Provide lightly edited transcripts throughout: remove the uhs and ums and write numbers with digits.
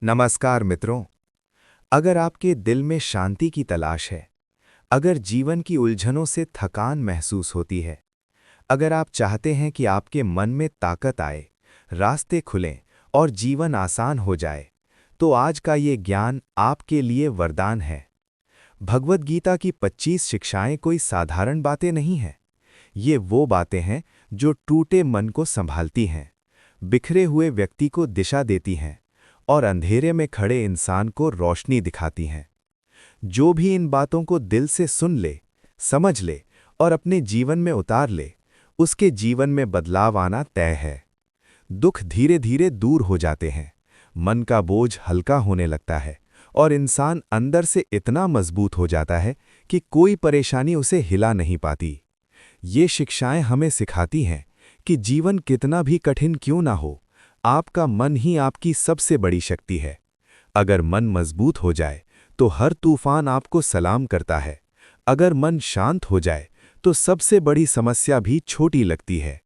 नमस्कार मित्रों। अगर आपके दिल में शांति की तलाश है, अगर जीवन की उलझनों से थकान महसूस होती है, अगर आप चाहते हैं कि आपके मन में ताकत आए, रास्ते खुलें और जीवन आसान हो जाए, तो आज का ये ज्ञान आपके लिए वरदान है। भगवद गीता की 25 शिक्षाएं कोई साधारण बातें नहीं हैं। ये वो बातें हैं जो टूटे मन को संभालती हैं, बिखरे हुए व्यक्ति को दिशा देती हैं और अंधेरे में खड़े इंसान को रोशनी दिखाती हैं। जो भी इन बातों को दिल से सुन ले, समझ ले और अपने जीवन में उतार ले, उसके जीवन में बदलाव आना तय है। दुख धीरे धीरे दूर हो जाते हैं, मन का बोझ हल्का होने लगता है और इंसान अंदर से इतना मजबूत हो जाता है कि कोई परेशानी उसे हिला नहीं पाती। ये शिक्षाएं हमें सिखाती हैं कि जीवन कितना भी कठिन क्यों ना हो, आपका मन ही आपकी सबसे बड़ी शक्ति है। अगर मन मजबूत हो जाए तो हर तूफान आपको सलाम करता है। अगर मन शांत हो जाए तो सबसे बड़ी समस्या भी छोटी लगती है।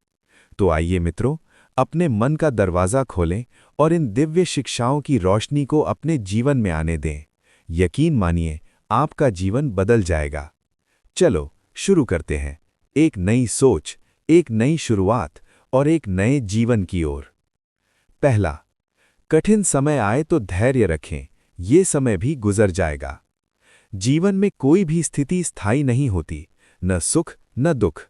तो आइए मित्रों, अपने मन का दरवाज़ा खोलें और इन दिव्य शिक्षाओं की रोशनी को अपने जीवन में आने दें। यकीन मानिए, आपका जीवन बदल जाएगा। चलो शुरू करते हैं, एक नई सोच, एक नई शुरुआत और एक नए जीवन की ओर। पहला, कठिन समय आए तो धैर्य रखें, ये समय भी गुजर जाएगा। जीवन में कोई भी स्थिति स्थायी नहीं होती, न सुख न दुख।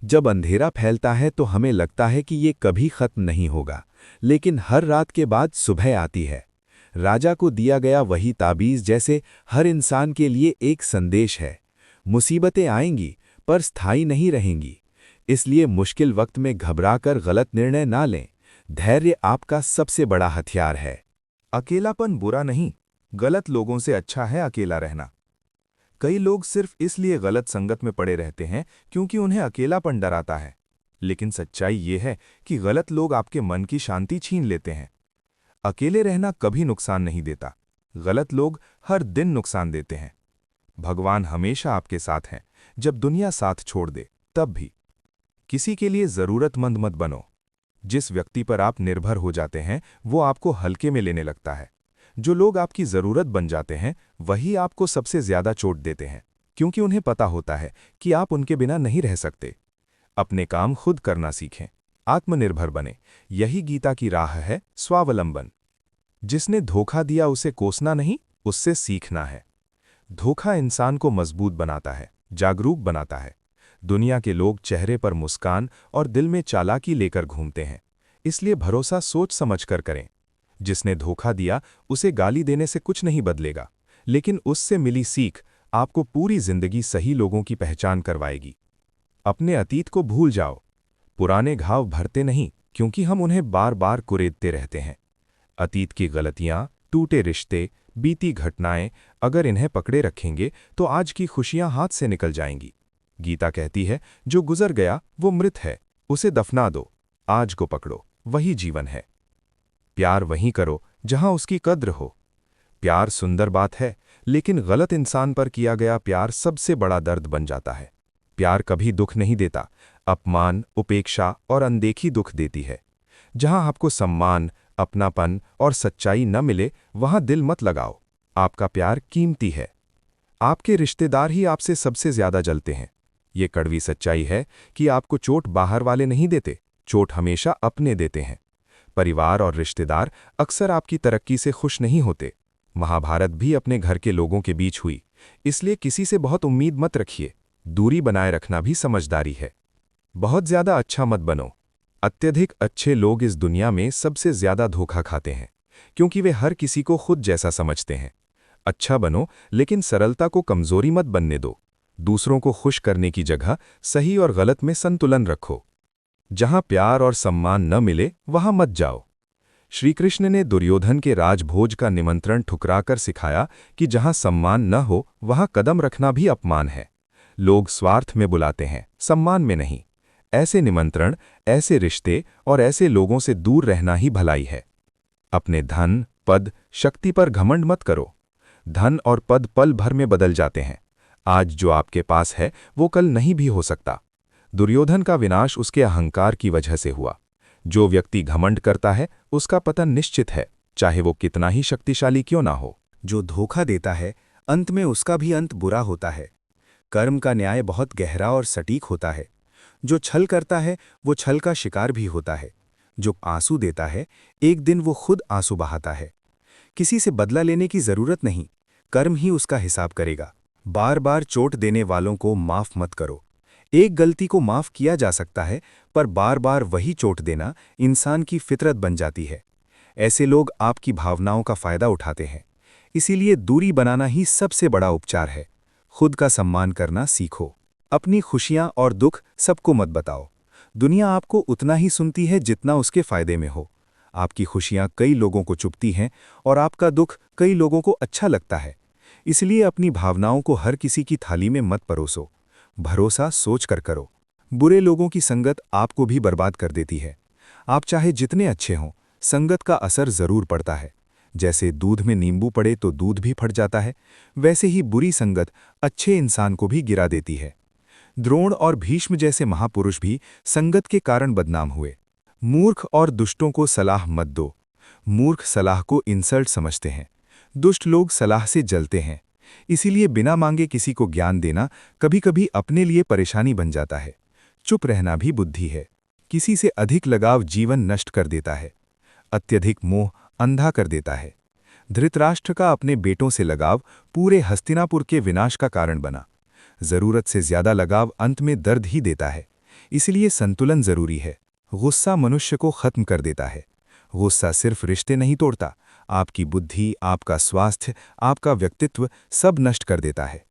जब अंधेरा फैलता है तो हमें लगता है कि ये कभी खत्म नहीं होगा, लेकिन हर रात के बाद सुबह आती है। राजा को दिया गया वही ताबीज़ जैसे हर इंसान के लिए एक संदेश है। मुसीबतें आएंगी पर स्थायी नहीं रहेंगी। इसलिए मुश्किल वक्त में घबराकर गलत निर्णय ना लें। धैर्य आपका सबसे बड़ा हथियार है। अकेलापन बुरा नहीं, गलत लोगों से अच्छा है अकेला रहना। कई लोग सिर्फ इसलिए गलत संगत में पड़े रहते हैं क्योंकि उन्हें अकेलापन डराता है। लेकिन सच्चाई ये है कि गलत लोग आपके मन की शांति छीन लेते हैं। अकेले रहना कभी नुकसान नहीं देता, गलत लोग हर दिन नुकसान देते हैं। भगवान हमेशा आपके साथ हैं, जब दुनिया साथ छोड़ दे तब भी। किसी के लिए जरूरतमंद मत बनो। जिस व्यक्ति पर आप निर्भर हो जाते हैं वो आपको हल्के में लेने लगता है। जो लोग आपकी जरूरत बन जाते हैं वही आपको सबसे ज्यादा चोट देते हैं, क्योंकि उन्हें पता होता है कि आप उनके बिना नहीं रह सकते। अपने काम खुद करना सीखें, आत्मनिर्भर बने। यही गीता की राह है, स्वावलंबन। जिसने धोखा दिया उसे कोसना नहीं, उससे सीखना है। धोखा इंसान को मजबूत बनाता है, जागरूक बनाता है। दुनिया के लोग चेहरे पर मुस्कान और दिल में चालाकी लेकर घूमते हैं, इसलिए भरोसा सोच समझकर करें। जिसने धोखा दिया उसे गाली देने से कुछ नहीं बदलेगा, लेकिन उससे मिली सीख आपको पूरी जिंदगी सही लोगों की पहचान करवाएगी। अपने अतीत को भूल जाओ। पुराने घाव भरते नहीं, क्योंकि हम उन्हें बार बार कुरेदते रहते हैं। अतीत की गलतियां, टूटे रिश्ते, बीती घटनाएं, अगर इन्हें पकड़े रखेंगे तो आज की खुशियां हाथ से निकल जाएंगी। गीता कहती है, जो गुजर गया वो मृत है, उसे दफना दो। आज को पकड़ो, वही जीवन है। प्यार वहीं करो जहां उसकी कद्र हो। प्यार सुंदर बात है, लेकिन गलत इंसान पर किया गया प्यार सबसे बड़ा दर्द बन जाता है। प्यार कभी दुख नहीं देता, अपमान, उपेक्षा और अनदेखी दुख देती है। जहां आपको सम्मान, अपनापन और सच्चाई न मिले वहां दिल मत लगाओ। आपका प्यार कीमती है। आपके रिश्तेदार ही आपसे सबसे ज्यादा जलते हैं। ये कड़वी सच्चाई है कि आपको चोट बाहर वाले नहीं देते, चोट हमेशा अपने देते हैं। परिवार और रिश्तेदार अक्सर आपकी तरक्की से खुश नहीं होते। महाभारत भी अपने घर के लोगों के बीच हुई, इसलिए किसी से बहुत उम्मीद मत रखिए। दूरी बनाए रखना भी समझदारी है। बहुत ज्यादा अच्छा मत बनो। अत्यधिक अच्छे लोग इस दुनिया में सबसे ज्यादा धोखा खाते हैं, क्योंकि वे हर किसी को खुद जैसा समझते हैं। अच्छा बनो, लेकिन सरलता को कमजोरी मत बनने दो। दूसरों को खुश करने की जगह सही और गलत में संतुलन रखो। जहां प्यार और सम्मान न मिले वहां मत जाओ। श्री कृष्ण ने दुर्योधन के राजभोज का निमंत्रण ठुकराकर सिखाया कि जहां सम्मान न हो वहां कदम रखना भी अपमान है। लोग स्वार्थ में बुलाते हैं, सम्मान में नहीं। ऐसे निमंत्रण, ऐसे रिश्ते और ऐसे लोगों से दूर रहना ही भलाई है। अपने धन, पद, शक्ति पर घमंड मत करो। धन और पद पल भर में बदल जाते हैं। आज जो आपके पास है वो कल नहीं भी हो सकता। दुर्योधन का विनाश उसके अहंकार की वजह से हुआ। जो व्यक्ति घमंड करता है उसका पतन निश्चित है। चाहे वो कितना ही शक्तिशाली क्यों ना हो। जो धोखा देता है, अंत में उसका भी अंत बुरा होता है। कर्म का न्याय बहुत गहरा और सटीक होता है। जो छल करता है, वो छल का शिकार भी होता है। जो आंसू देता है, एक दिन वो खुद आंसू बहाता है। किसी से बदला लेने की जरूरत नहीं, कर्म ही उसका हिसाब करेगा। बार बार चोट देने वालों को माफ मत करो। एक गलती को माफ किया जा सकता है, पर बार बार वही चोट देना इंसान की फितरत बन जाती है। ऐसे लोग आपकी भावनाओं का फायदा उठाते हैं। इसीलिए दूरी बनाना ही सबसे बड़ा उपचार है। खुद का सम्मान करना सीखो। अपनी खुशियां और दुख सबको मत बताओ। दुनिया आपको उतना ही सुनती है जितना उसके फायदे में हो। आपकी खुशियां कई लोगों को चुभती हैं और आपका दुख कई लोगों को अच्छा लगता है। इसलिए अपनी भावनाओं को हर किसी की थाली में मत परोसो। भरोसा सोच कर करो। बुरे लोगों की संगत आपको भी बर्बाद कर देती है। आप चाहे जितने अच्छे हों, संगत का असर जरूर पड़ता है। जैसे दूध में नींबू पड़े तो दूध भी फट जाता है, वैसे ही बुरी संगत अच्छे इंसान को भी गिरा देती है। द्रोण और भीष्म जैसे महापुरुष भी संगत के कारण बदनाम हुए। मूर्ख और दुष्टों को सलाह मत दो। मूर्ख सलाह को इंसल्ट समझते हैं। दुष्ट लोग सलाह से जलते हैं। इसीलिए बिना मांगे किसी को ज्ञान देना कभी कभी अपने लिए परेशानी बन जाता है। चुप रहना भी बुद्धि है। किसी से अधिक लगाव जीवन नष्ट कर देता है। अत्यधिक मोह अंधा कर देता है। धृतराष्ट्र का अपने बेटों से लगाव पूरे हस्तिनापुर के विनाश का कारण बना। जरूरत से ज्यादा लगाव अंत में दर्द ही देता है। इसलिए संतुलन जरूरी है। गुस्सा मनुष्य को खत्म कर देता है। गुस्सा सिर्फ रिश्ते नहीं तोड़ता, आपकी बुद्धि, आपका स्वास्थ्य, आपका व्यक्तित्व सब नष्ट कर देता है।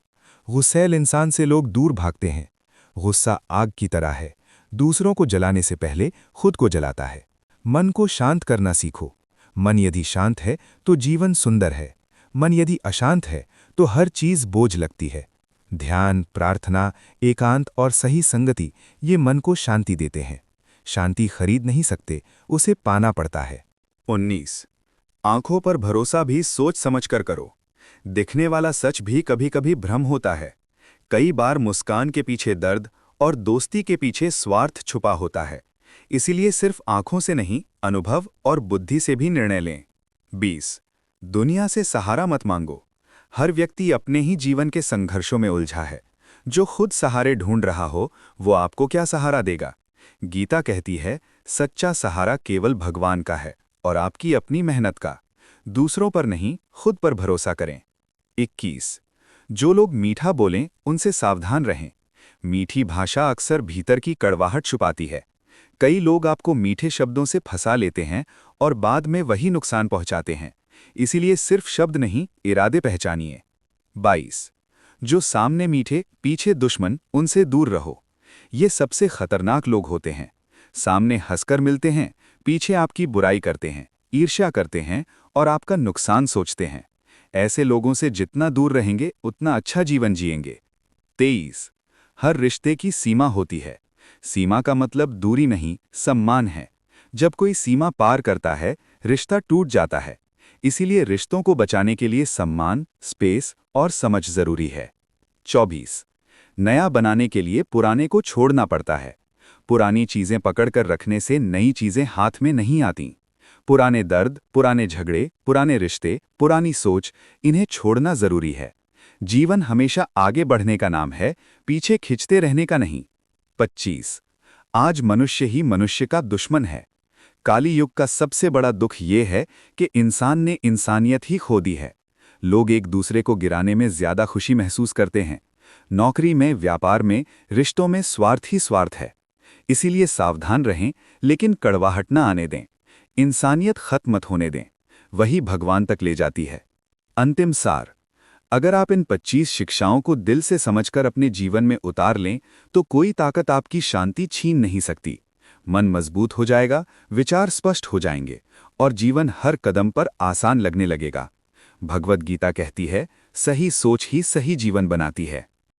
गुस्सैल इंसान से लोग दूर भागते हैं। गुस्सा आग की तरह है, दूसरों को जलाने से पहले खुद को जलाता है। मन को शांत करना सीखो। मन यदि शांत है तो जीवन सुंदर है। मन यदि अशांत है तो हर चीज बोझ लगती है। ध्यान, प्रार्थना, एकांत और सही संगति ये मन को शांति देते हैं। शांति खरीद नहीं सकते, उसे पाना पड़ता है। 19. आंखों पर भरोसा भी सोच समझकर करो। दिखने वाला सच भी कभी कभी भ्रम होता है। कई बार मुस्कान के पीछे दर्द और दोस्ती के पीछे स्वार्थ छुपा होता है। इसीलिए सिर्फ आंखों से नहीं, अनुभव और बुद्धि से भी निर्णय लें। 20. दुनिया से सहारा मत मांगो। हर व्यक्ति अपने ही जीवन के संघर्षों में उलझा है। जो खुद सहारे ढूंढ रहा हो, वो आपको क्या सहारा देगा? गीता कहती है, सच्चा सहारा केवल भगवान का है और आपकी अपनी मेहनत का। दूसरों पर नहीं, खुद पर भरोसा करें। 21. जो लोग मीठा बोलें, उनसे सावधान रहें। मीठी भाषा अक्सर भीतर की कड़वाहट छुपाती है। कई लोग आपको मीठे शब्दों से फंसा लेते हैं और बाद में वही नुकसान पहुंचाते हैं। इसीलिए सिर्फ शब्द नहीं, इरादे पहचानिए। 22. जो सामने मीठे, पीछे दुश्मन, उनसे दूर रहो। ये सबसे खतरनाक लोग होते हैं। सामने हंसकर मिलते हैं, पीछे आपकी बुराई करते हैं, ईर्ष्या करते हैं और आपका नुकसान सोचते हैं। ऐसे लोगों से जितना दूर रहेंगे, उतना अच्छा जीवन जिएंगे। 23. हर रिश्ते की सीमा होती है। सीमा का मतलब दूरी नहीं, सम्मान है। जब कोई सीमा पार करता है, रिश्ता टूट जाता है। इसीलिए रिश्तों को बचाने के लिए सम्मान, स्पेस और समझ जरूरी है। 24. नया बनाने के लिए पुराने को छोड़ना पड़ता है। पुरानी चीजें पकड़कर रखने से नई चीजें हाथ में नहीं आती। पुराने दर्द, पुराने झगड़े, पुराने रिश्ते, पुरानी सोच, इन्हें छोड़ना जरूरी है। जीवन हमेशा आगे बढ़ने का नाम है, पीछे खिंचते रहने का नहीं। 25. आज मनुष्य ही मनुष्य का दुश्मन है। काली युग का सबसे बड़ा दुख ये है कि इंसान ने इंसानियत ही खो दी है। लोग एक दूसरे को गिराने में ज्यादा खुशी महसूस करते हैं। नौकरी में, व्यापार में, रिश्तों में स्वार्थ ही स्वार्थ है। इसीलिए सावधान रहें, लेकिन कड़वाहट न आने दें। इंसानियत खत्म मत होने दें, वही भगवान तक ले जाती है। अंतिम सार, अगर आप इन 25 शिक्षाओं को दिल से समझकर अपने जीवन में उतार लें, तो कोई ताकत आपकी शांति छीन नहीं सकती। मन मजबूत हो जाएगा, विचार स्पष्ट हो जाएंगे और जीवन हर कदम पर आसान लगने लगेगा। भगवद गीता कहती है, सही सोच ही सही जीवन बनाती है।